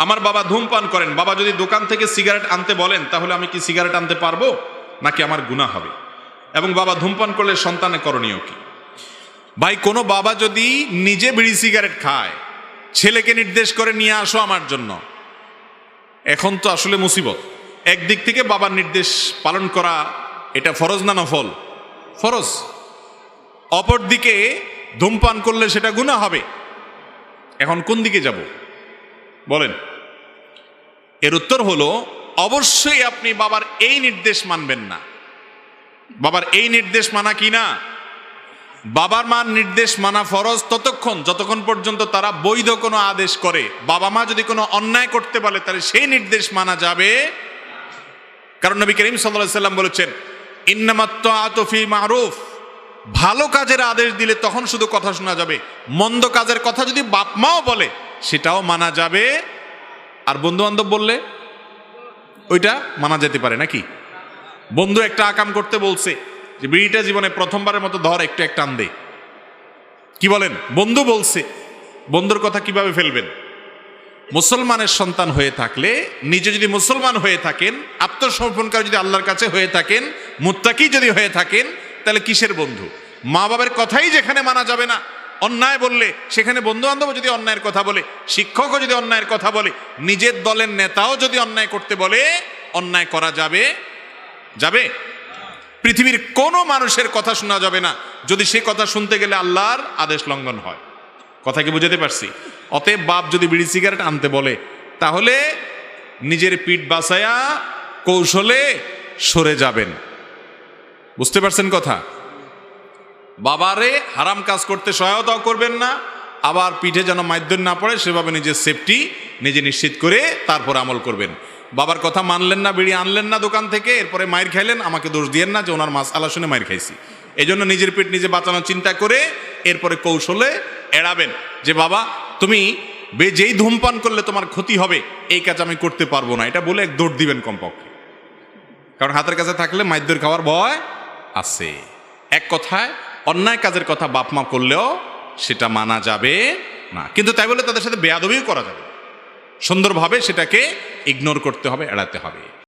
আমার বাবা ধূমপান করেন, বাবা যদি দোকান থেকে সিগারেট আনতে বলেন তাহলে আমি কি সিগারেট আনতে পারবো নাকি আমার গুনাহ হবে? এবং বাবা ধূমপান করলে সন্তানের করণীয় কি? ভাই, কোনো বাবা যদি নিজে বিড়ি সিগারেট খায়, ছেলেকে নির্দেশ করে নিয়ে আসো আমার জন্য, এখন তো আসলে মুসিবত। একদিক থেকে বাবার নির্দেশ পালন করা এটা ফরজ না নফল? ফরজ। অপর দিকে ধূমপান করলে সেটা গুনাহ হবে। এখন কোন দিকে যাব বলেন? এর উত্তর হলো, অবশ্যই আপনি বাবার এই নির্দেশ মানবেন না। বাবার এই নির্দেশ মানা কি না? বাবার মার নির্দেশ মানা ফরজ ততক্ষণ যতক্ষণ পর্যন্ত তারা বৈধ কোনো আদেশ করে। বাবা মা যদি কোনো অন্যায় করতে বলে তাহলে সেই নির্দেশ মানা যাবে। কারণ নবী করিম সাল্লাল্লাহু আলাইহি ওয়াসাল্লাম বলেছেন, ইন্নামাত তাআতু ফি মারুফ, ভালো কাজের আদেশ দিলে তখন শুধু কথা শোনা যাবে। মন্দ কাজের কথা যদি বাপ মাও বলে সেটাও মানা যাবে। আর বন্ধু বান্ধব বললে ওইটা মানা যেতে পারে নাকি? বন্ধু একটা আকাম করতে বলছে যে বিড়িটা জীবনে প্রথমবারের মতো ধর, একটু টান দে, কি বলেন? বন্ধু বলছে, বন্ধুর কথা কিভাবে ফেলবেন? মুসলমানের সন্তান হয়ে থাকলে, নিজে যদি মুসলমান হয়ে থাকেন, আত্মসমর্পণকারী যদি আল্লাহর কাছে হয়ে থাকেন, মুত্তাকি যদি হয়ে থাকেন, তাহলে কিসের বন্ধু? মা বাবার কথাই যেখানে মানা যাবে না, অন্যায় বললে সেখানে বন্ধু বান্ধব যদি অন্যায়ের কথা বলে, শিক্ষকও যদি অন্যায়ের কথা বলে, নিজের দলের নেতাও যদি অন্যায় করতে বলে, অন্যায় করা যাবে? যাবে? পৃথিবীর কোনো মানুষের কথা শোনা যাবে না যদি সে কথা শুনতে গেলে আল্লাহর আদেশ লঙ্ঘন হয়। কথা কি বুঝাতে পারছি? অতএব বাপ যদি বিড়ি সিগারেট আনতে বলে তাহলে নিজের পিঠ বাঁচায়া কৌশলে সরে যাবেন। বুঝতে পারছেন কথা? বাবারে হারাম কাজ করতে সহায়তাও করবেন না, আবার পিঠে যেন মাইদ্যন না পড়ে সেভাবে নিজের সেফটি নিজে নিশ্চিত করে তারপর আমল করবেন। বাবার কথা মানলেন না, বিড়ি আনলেন না দোকান থেকে, এরপরে মাইর খাইলেন, আমাকে দোষ দিয়েন না যে ওনার মাসআলা শুনে মাইর খাইছি। এই জন্য নিজের পেট নিজে বাঁচানোর চিন্তা করে এরপরে কৌশলে এড়াবেন যে বাবা তুমি যেই ধূমপান করলে তোমার ক্ষতি হবে এই কাজ আমি করতে পারবো না, এটা বলে এক দৌড় দিবেন কমপক্ষে। কারণ হাতের কাছে থাকলে মাইদ্যর খাওয়ার ভয় আছে। এক কথায় অন্যায় কাজের কথা বাপ মা করলেও সেটা মানা যাবে না, কিন্তু তাই বলে তাদের সাথে বেয়াদবিও করা যাবে। সুন্দরভাবে সেটাকে ইগনোর করতে হবে, এড়াতে হবে।